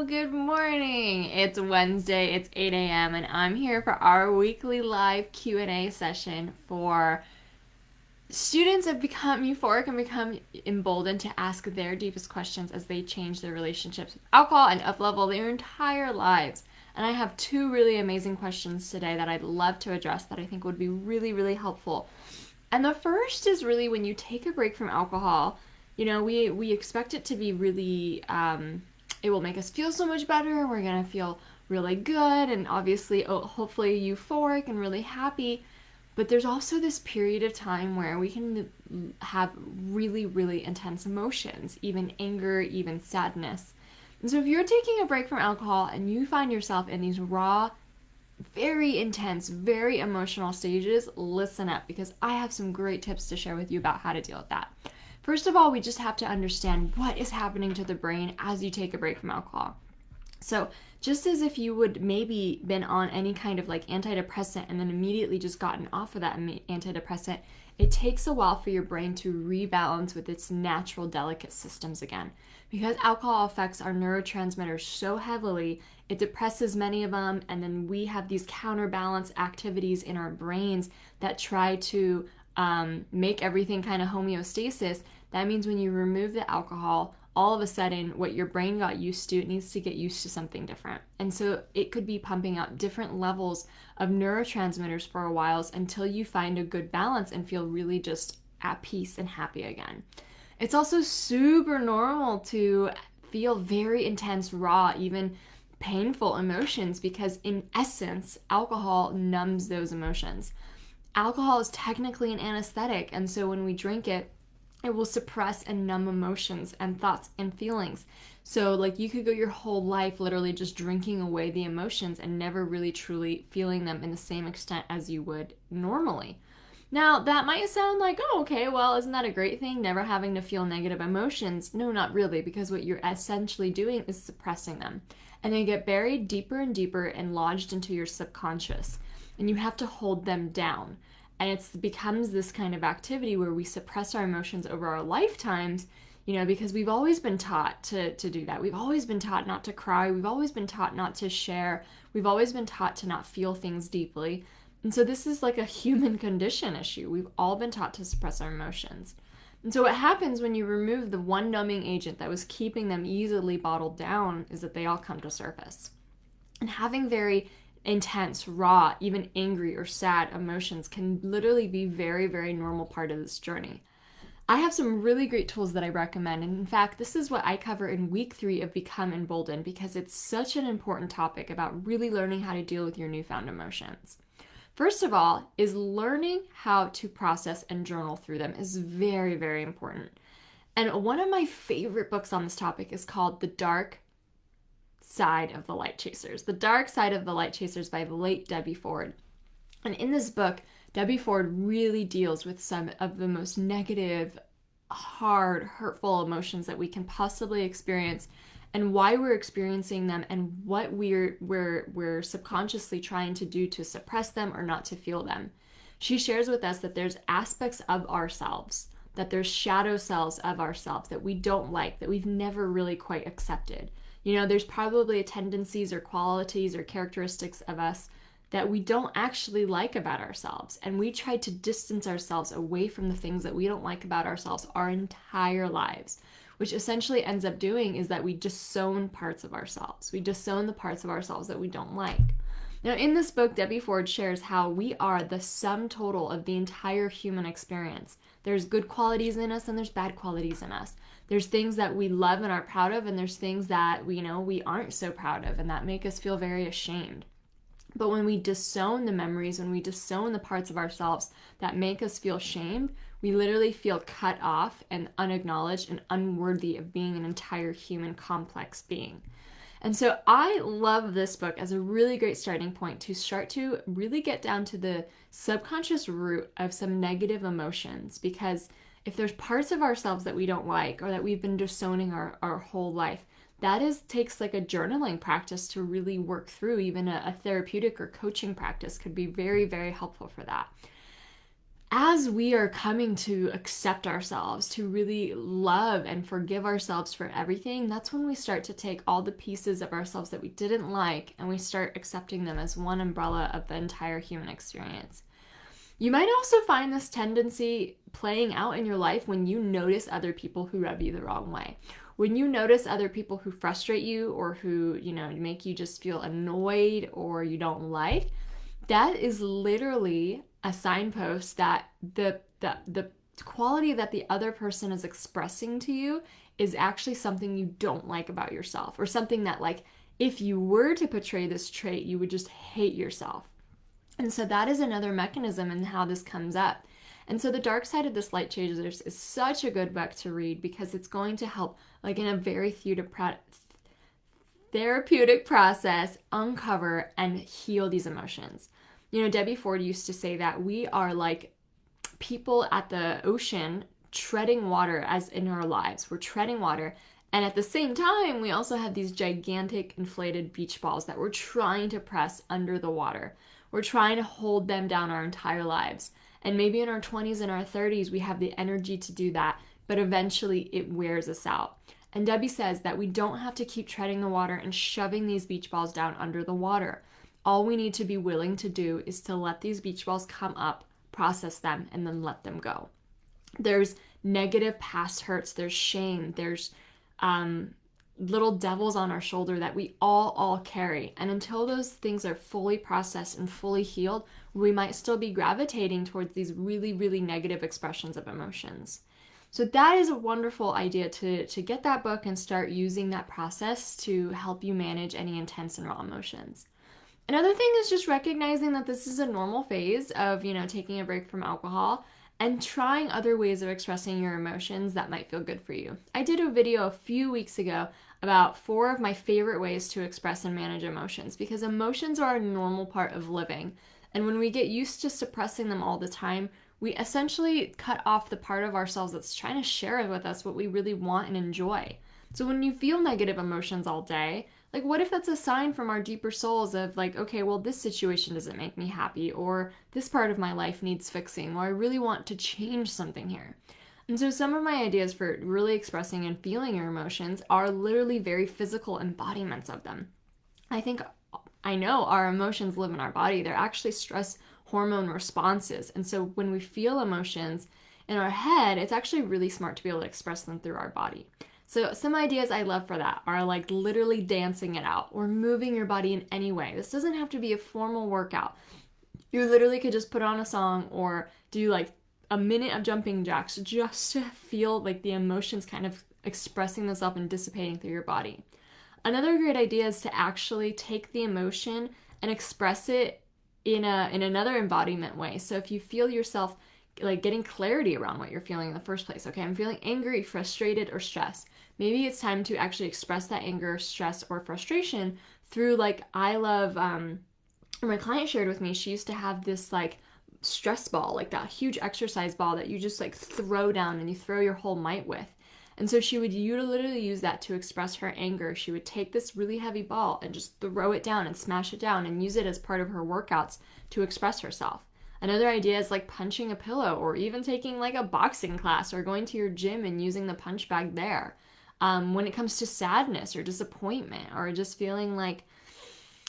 Good morning. It's Wednesday, it's 8 a.m., and I'm here for our weekly live Q&A session for students that become euphoric and become emboldened to ask their deepest questions as they change their relationships with alcohol and up-level their entire lives. And I have two really amazing questions today that I'd love to address that I think would be really, really helpful. And the first is really when you take a break from alcohol, we expect it to be really, it will make us feel so much better. We're going to feel really good and obviously, hopefully euphoric and really happy. But there's also this period of time where we can have really, really intense emotions, even anger, even sadness. And so if you're taking a break from alcohol and you find yourself in these raw, very intense, very emotional stages, listen up because I have some great tips to share with you about how to deal with that. First of all, we just have to understand what is happening to the brain as you take a break from alcohol. So just as if you would maybe been on any kind of like antidepressant and then immediately just gotten off of that antidepressant, it takes a while for your brain to rebalance with its natural delicate systems again. Because alcohol affects our neurotransmitters so heavily, it depresses many of them, and then we have these counterbalance activities in our brains that try to make everything kind of homeostasis. That means when you remove the alcohol, all of a sudden what your brain got used to, it needs to get used to something different. And so it could be pumping out different levels of neurotransmitters for a while until you find a good balance and feel really just at peace and happy again. It's also super normal to feel very intense, raw, even painful emotions because in essence, alcohol numbs those emotions. Alcohol is technically an anesthetic, and so when we drink it, it will suppress and numb emotions and thoughts and feelings. So like you could go your whole life literally just drinking away the emotions and never really truly feeling them in the same extent as you would normally. Now, that might sound like, oh, okay, well, isn't that a great thing, never having to feel negative emotions? No, not really, because what you're essentially doing is suppressing them. And they get buried deeper and deeper and lodged into your subconscious. And you have to hold them down. And it becomes this kind of activity where we suppress our emotions over our lifetimes, because we've always been taught to do that. We've always been taught not to cry. We've always been taught not to share. We've always been taught to not feel things deeply. And so this is like a human condition issue. We've all been taught to suppress our emotions. And so what happens when you remove the one numbing agent that was keeping them easily bottled down is that they all come to surface. And having very intense, raw, even angry or sad emotions can literally be very, very normal part of this journey. I have some really great tools that I recommend. And in fact, this is what I cover in week 3 of Become Emboldened because it's such an important topic about really learning how to deal with your newfound emotions. First of all, is learning how to process and journal through them is very, very important. And one of my favorite books on this topic is called The Dark Side of the Light Chasers. The Dark Side of the Light Chasers by the late Debbie Ford. And in this book, Debbie Ford really deals with some of the most negative, hard, hurtful emotions that we can possibly experience and why we're experiencing them and what we're subconsciously trying to do to suppress them or not to feel them. She shares with us that there's aspects of ourselves, that there's shadow selves of ourselves that we don't like, that we've never really quite accepted. There's probably tendencies or qualities or characteristics of us that we don't actually like about ourselves. And we try to distance ourselves away from the things that we don't like about ourselves our entire lives, which essentially ends up doing is that we disown parts of ourselves. We disown the parts of ourselves that we don't like. Now, in this book, Debbie Ford shares how we are the sum total of the entire human experience. There's good qualities in us and there's bad qualities in us. There's things that we love and are proud of, and there's things that we aren't so proud of and that make us feel very ashamed. But when we disown the memories, when we disown the parts of ourselves that make us feel shamed, we literally feel cut off and unacknowledged and unworthy of being an entire human complex being. And so I love this book as a really great starting point to start to really get down to the subconscious root of some negative emotions, because if there's parts of ourselves that we don't like or that we've been disowning our whole life, that takes like a journaling practice to really work through. Even a therapeutic or coaching practice could be very, very helpful for that. as we are coming to accept ourselves, to really love and forgive ourselves for everything, that's when we start to take all the pieces of ourselves that we didn't like and we start accepting them as one umbrella of the entire human experience. You might also find this tendency playing out in your life when you notice other people who rub you the wrong way. When you notice other people who frustrate you or who, make you just feel annoyed or you don't like, that is literally a signpost that the quality that the other person is expressing to you is actually something you don't like about yourself, or something that, like, if you were to portray this trait, you would just hate yourself. And so that is another mechanism in how this comes up. And so The Dark Side of the Light Chasers is such a good book to read because it's going to help, like, in a very therapeutic process, uncover and heal these emotions. Debbie Ford used to say that we are like people at the ocean treading water as in our lives. We're treading water. And at the same time, we also have these gigantic inflated beach balls that we're trying to press under the water. We're trying to hold them down our entire lives. And maybe in our 20s and our 30s, we have the energy to do that, but eventually it wears us out. And Debbie says that we don't have to keep treading the water and shoving these beach balls down under the water. All we need to be willing to do is to let these beach balls come up, process them, and then let them go. There's negative past hurts, there's shame, there's little devils on our shoulder that we all carry. And until those things are fully processed and fully healed, we might still be gravitating towards these really, really negative expressions of emotions. So that is a wonderful idea to get that book and start using that process to help you manage any intense and raw emotions. Another thing is just recognizing that this is a normal phase of, taking a break from alcohol and trying other ways of expressing your emotions that might feel good for you. I did a video a few weeks ago about 4 of my favorite ways to express and manage emotions, because emotions are a normal part of living. And when we get used to suppressing them all the time, we essentially cut off the part of ourselves that's trying to share with us what we really want and enjoy. So when you feel negative emotions all day, like, what if that's a sign from our deeper souls of, like, okay, well, this situation doesn't make me happy, or this part of my life needs fixing, or I really want to change something here. And so some of my ideas for really expressing and feeling your emotions are literally very physical embodiments of them. I know our emotions live in our body. They're actually stress hormone responses. And so when we feel emotions in our head, it's actually really smart to be able to express them through our body. So some ideas I love for that are like literally dancing it out or moving your body in any way. This doesn't have to be a formal workout. You literally could just put on a song or do like a minute of jumping jacks just to feel like the emotions kind of expressing themselves and dissipating through your body. Another great idea is to actually take the emotion and express it in another embodiment way. So if you feel yourself like getting clarity around what you're feeling in the first place. Okay, I'm feeling angry, frustrated, or stressed. Maybe it's time to actually express that anger, stress, or frustration through, like, my client shared with me, she used to have this like stress ball, like that huge exercise ball that you just like throw down and you throw your whole might with. And so she would literally use that to express her anger. She would take this really heavy ball and just throw it down and smash it down and use it as part of her workouts to express herself. Another idea is like punching a pillow, or even taking like a boxing class or going to your gym and using the punch bag there. When it comes to sadness or disappointment or just feeling like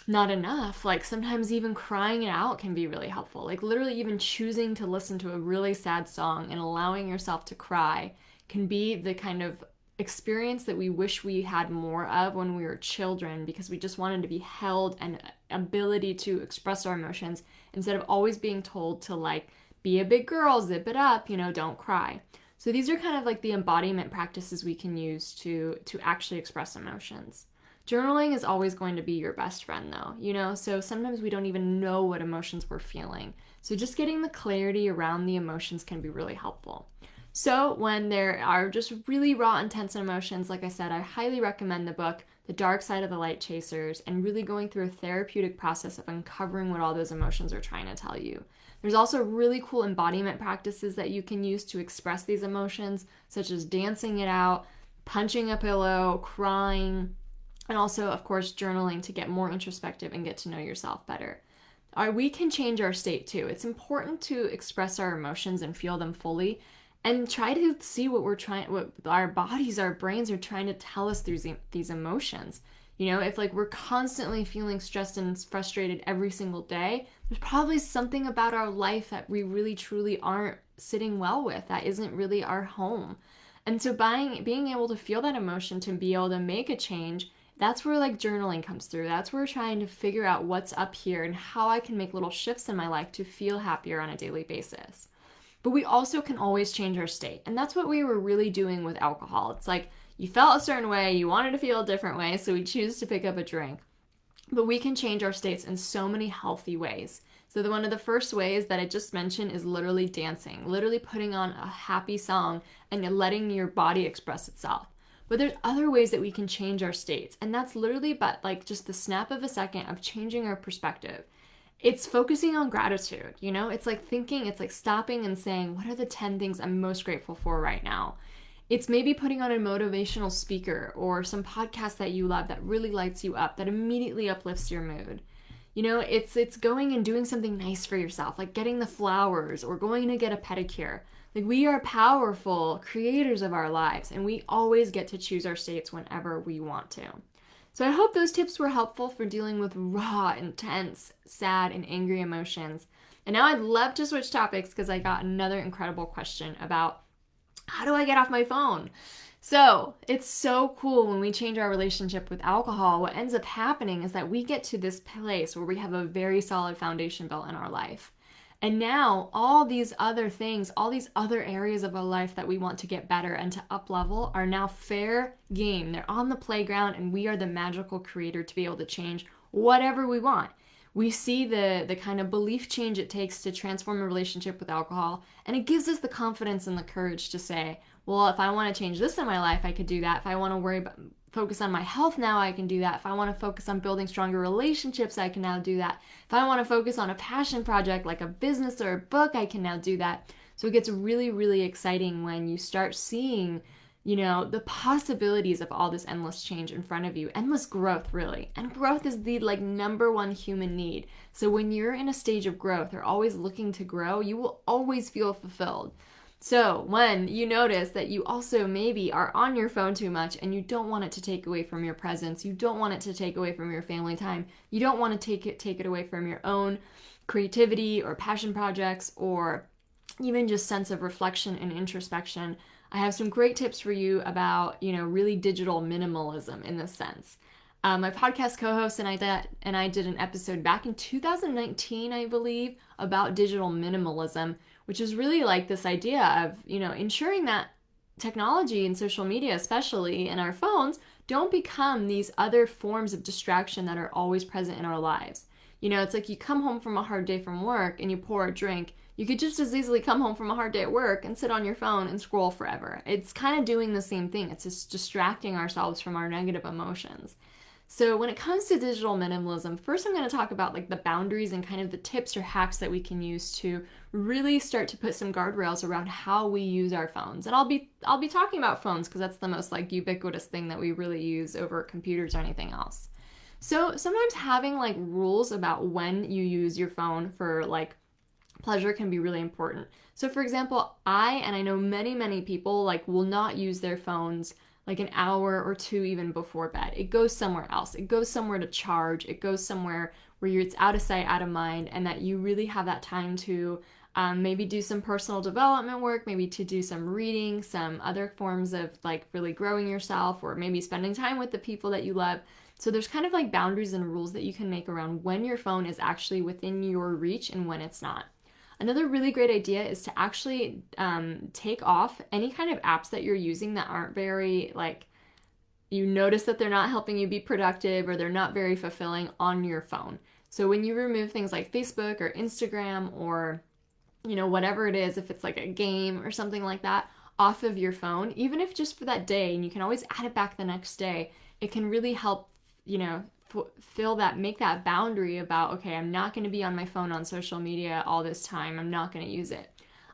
not enough, like sometimes even crying it out can be really helpful. Like literally even choosing to listen to a really sad song and allowing yourself to cry can be the kind of experience that we wish we had more of when we were children, because we just wanted to be held and ability to express our emotions instead of always being told to like be a big girl, zip it up, don't cry. So these are kind of like the embodiment practices we can use to actually express emotions. Journaling is always going to be your best friend though, so sometimes we don't even know what emotions we're feeling. So just getting the clarity around the emotions can be really helpful. So when there are just really raw, intense emotions, like I said, I highly recommend the book, The Dark Side of the Light Chasers, and really going through a therapeutic process of uncovering what all those emotions are trying to tell you. There's also really cool embodiment practices that you can use to express these emotions, such as dancing it out, punching a pillow, crying, and also, of course, journaling to get more introspective and get to know yourself better. we can change our state too. It's important to express our emotions and feel them fully and try to see what our bodies, our brains are trying to tell us through these emotions. If like we're constantly feeling stressed and frustrated every single day, there's probably something about our life that we really truly aren't sitting well with, that isn't really our home. And so being able to feel that emotion, to be able to make a change, that's where like journaling comes through. That's where trying to figure out what's up here and how I can make little shifts in my life to feel happier on a daily basis. But we also can always change our state. And that's what we were really doing with alcohol. It's like you felt a certain way, you wanted to feel a different way, so we choose to pick up a drink. But we can change our states in so many healthy ways. So one of the first ways that I just mentioned is literally dancing, literally putting on a happy song and letting your body express itself. But there's other ways that we can change our states, and that's literally but like just the snap of a second of changing our perspective. It's focusing on gratitude, It's like thinking, it's like stopping and saying, what are the 10 things I'm most grateful for right now? It's maybe putting on a motivational speaker or some podcast that you love that really lights you up, that immediately uplifts your mood. It's going and doing something nice for yourself, like getting the flowers or going to get a pedicure. Like, we are powerful creators of our lives, and we always get to choose our states whenever we want to. So I hope those tips were helpful for dealing with raw, intense, sad, and angry emotions. And now I'd love to switch topics because I got another incredible question about how do I get off my phone? So it's so cool when we change our relationship with alcohol. What ends up happening is that we get to this place where we have a very solid foundation built in our life. And now all these other things, all these other areas of our life that we want to get better and to up level are now fair game. They're on the playground, and we are the magical creator to be able to change whatever we want. We see the kind of belief change it takes to transform a relationship with alcohol, and it gives us the confidence and the courage to say, well, if I want to change this in my life, I could do that. If I want to focus on my health now, I can do that. If I want to focus on building stronger relationships, I can now do that. If I want to focus on a passion project like a business or a book, I can now do that. So it gets really, really exciting when you start seeing, the possibilities of all this endless change in front of you. Endless growth, really. And growth is the number one human need. So when you're in a stage of growth or always looking to grow, you will always feel fulfilled. So when you notice that you also maybe are on your phone too much and you don't want it to take away from your presence, you don't want it to take away from your family time, you don't want to take it away from your own creativity or passion projects or even just sense of reflection and introspection, I have some great tips for you about, really digital minimalism in this sense. My podcast co-host and I did an episode back in 2019, I believe, about digital minimalism, which is really like this idea of, ensuring that technology and social media, especially in our phones, don't become these other forms of distraction that are always present in our lives. It's like you come home from a hard day from work and you pour a drink. You could just as easily come home from a hard day at work and sit on your phone and scroll forever. It's kind of doing the same thing. It's just distracting ourselves from our negative emotions. So when it comes to digital minimalism, first I'm going to talk about the boundaries and kind of the tips or hacks that we can use to really start to put some guardrails around how we use our phones. And I'll be talking about phones because that's the most ubiquitous thing that we really use over computers or anything else. So sometimes having rules about when you use your phone for pleasure can be really important. So for example, I know many people will not use their phones an hour or two even before bed. It goes somewhere else. It goes somewhere to charge. It goes somewhere where it's out of sight, out of mind, and that you really have that time to maybe do some personal development work, maybe to do some reading, some other forms of really growing yourself, or maybe spending time with the people that you love. So there's kind of boundaries and rules that you can make around when your phone is actually within your reach and when it's not. Another really great idea is to actually take off any kind of apps that you're using that aren't very, you notice that they're not helping you be productive or they're not very fulfilling on your phone. So when you remove things like Facebook or Instagram or, whatever it is, if it's a game or something like that, off of your phone, even if just for that day, and you can always add it back the next day, it can really help, make that boundary about, okay, I'm not going to be on my phone on social media all this time. I'm not going to use it.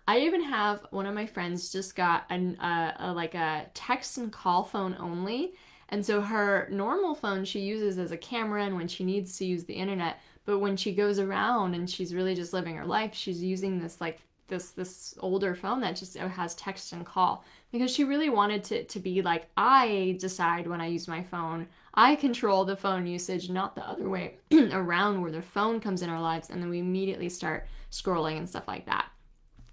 I even have one of my friends just got a text and call phone only. And so her normal phone she uses as a camera and when she needs to use the internet, But when she goes around and she's really just living her life, she's using this like this older phone that just has text and call, because she really wanted to be like, I decide when I use my phone. I control the phone usage, not the other way around, where the phone comes in our lives and then we immediately start scrolling and stuff like that.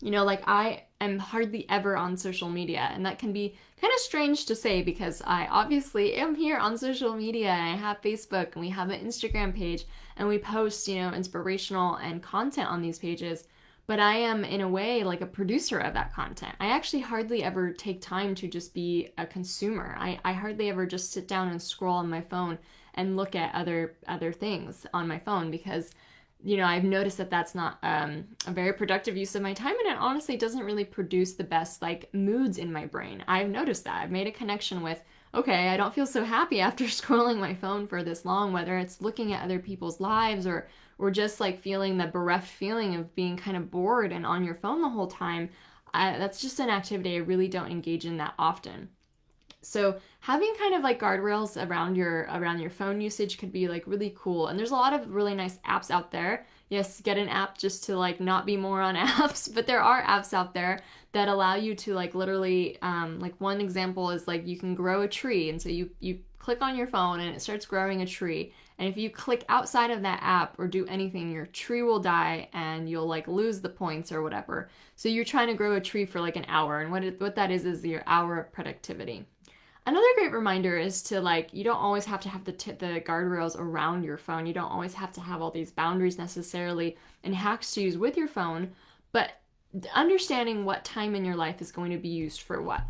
Like I am hardly ever on social media, and that can be kind of strange to say because I obviously am here on social media, and I have Facebook and we have an Instagram page and we post, inspirational and content on these pages. But I am, in a way, like a producer of that content. I actually hardly ever take time to just be a consumer. I hardly ever just sit down and scroll on my phone and look at other things on my phone, because I've noticed that that's not a very productive use of my time, and it honestly doesn't really produce the best like moods in my brain. I've noticed that. I've made a connection with, okay, I don't feel so happy after scrolling my phone for this long, whether it's looking at other people's lives or just like feeling the bereft feeling of being kind of bored and on your phone the whole time. That's just an activity I really don't engage in that often. So having kind of like guardrails around your phone usage could be like really cool. And there's a lot of really nice apps out there. Yes, get an app just to like not be more on apps, but there are apps out there that allow you to like literally, like one example is like you can grow a tree. And so you click on your phone and it starts growing a tree. And if you click outside of that app or do anything, your tree will die and you'll like lose the points or whatever. So you're trying to grow a tree for like an hour. And what that is your hour of productivity. Another great reminder is to like, you don't always have to have the guardrails around your phone. You don't always have to have all these boundaries necessarily and hacks to use with your phone, but understanding what time in your life is going to be used for what.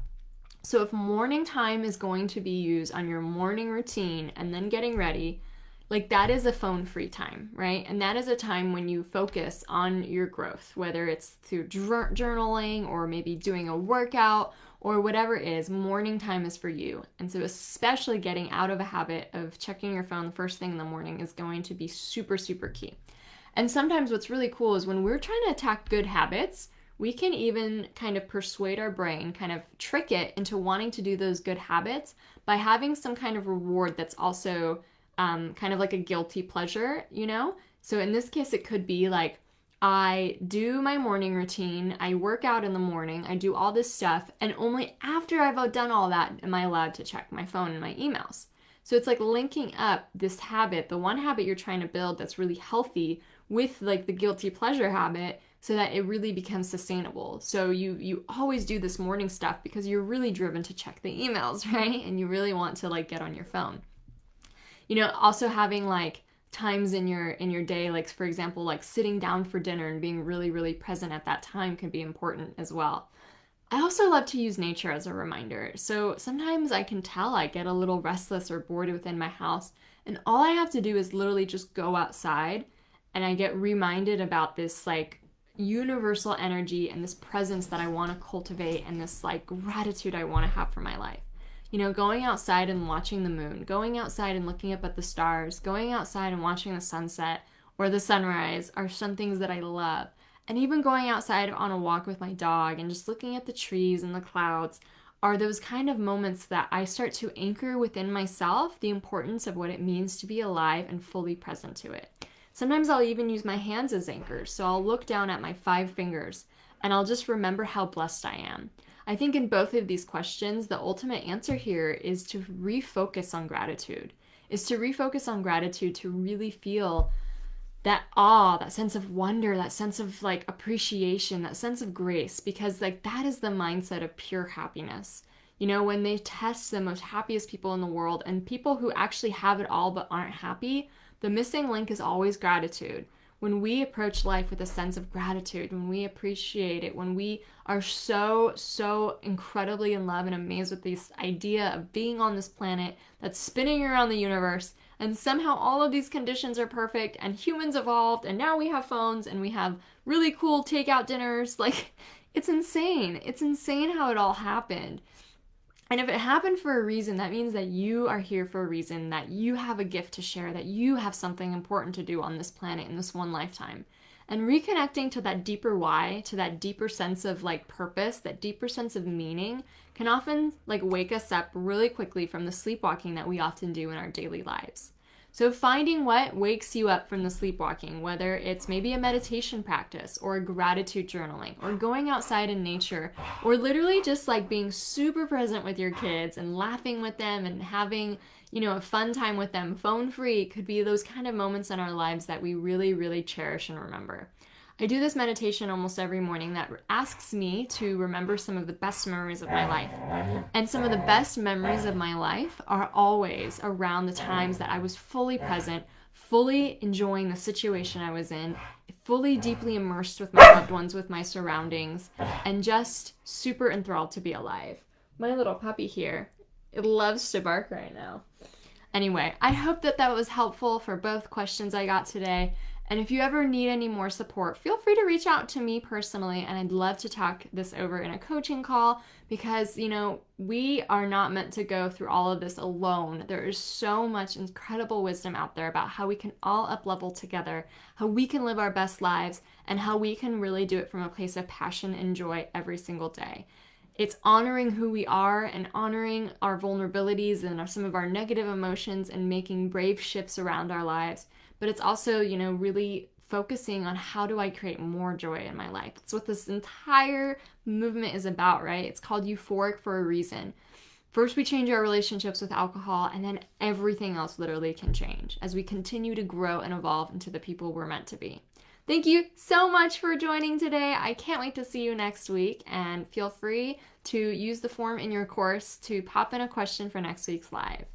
So if morning time is going to be used on your morning routine and then getting ready, like that is a phone-free time, right? And that is a time when you focus on your growth, whether it's through journaling or maybe doing a workout or whatever it is. Morning time is for you. And so especially getting out of a habit of checking your phone the first thing in the morning is going to be super, super key. And sometimes what's really cool is when we're trying to attack good habits, we can even kind of persuade our brain, kind of trick it into wanting to do those good habits by having some kind of reward that's also kind of like a guilty pleasure, So in this case, it could be like, I do my morning routine, I work out in the morning, I do all this stuff, and only after I've done all that am I allowed to check my phone and my emails. So it's like linking up this habit, the one habit you're trying to build that's really healthy, with like the guilty pleasure habit, so that it really becomes sustainable. So you always do this morning stuff because you're really driven to check the emails, right? And you really want to like get on your phone. Also having like times in your day, like for example, like sitting down for dinner and being really, really present at that time can be important as well. I also love to use nature as a reminder. So sometimes I can tell I get a little restless or bored within my house, and all I have to do is literally just go outside and I get reminded about this like universal energy and this presence that I want to cultivate and this like gratitude I want to have for my life. Going outside and watching the moon, going outside and looking up at the stars, going outside and watching the sunset or the sunrise are some things that I love. And even going outside on a walk with my dog and just looking at the trees and the clouds are those kind of moments that I start to anchor within myself the importance of what it means to be alive and fully present to it. Sometimes I'll even use my hands as anchors. So I'll look down at my 5 fingers and I'll just remember how blessed I am. I think in both of these questions, the ultimate answer here is to refocus on gratitude, to really feel that awe, that sense of wonder, that sense of like appreciation, that sense of grace, because like that is the mindset of pure happiness. When they test the most happiest people in the world and people who actually have it all but aren't happy, the missing link is always gratitude. When we approach life with a sense of gratitude, when we appreciate it, when we are so incredibly in love and amazed with this idea of being on this planet that's spinning around the universe, and somehow all of these conditions are perfect and humans evolved and now we have phones and we have really cool takeout dinners, like it's insane. It's insane how it all happened. And if it happened for a reason, that means that you are here for a reason, that you have a gift to share, that you have something important to do on this planet in this one lifetime. And reconnecting to that deeper why, to that deeper sense of like purpose, that deeper sense of meaning can often like wake us up really quickly from the sleepwalking that we often do in our daily lives. So finding what wakes you up from the sleepwalking, whether it's maybe a meditation practice or a gratitude journaling or going outside in nature or literally just like being super present with your kids and laughing with them and having, a fun time with them, phone free, could be those kind of moments in our lives that we really, really cherish and remember. I do this meditation almost every morning that asks me to remember some of the best memories of my life. And some of the best memories of my life are always around the times that I was fully present, fully enjoying the situation I was in, fully deeply immersed with my loved ones, with my surroundings, and just super enthralled to be alive. My little puppy here, it loves to bark right now. Anyway, I hope that was helpful for both questions I got today. And if you ever need any more support, feel free to reach out to me personally, and I'd love to talk this over in a coaching call because, we are not meant to go through all of this alone. There is so much incredible wisdom out there about how we can all up-level together, how we can live our best lives, and how we can really do it from a place of passion and joy every single day. It's honoring who we are and honoring our vulnerabilities and some of our negative emotions and making brave shifts around our lives. But it's also, really focusing on how do I create more joy in my life. That's what this entire movement is about, right? It's called euphoric for a reason. First, we change our relationships with alcohol, and then everything else literally can change as we continue to grow and evolve into the people we're meant to be. Thank you so much for joining today. I can't wait to see you next week, and feel free to use the form in your course to pop in a question for next week's live.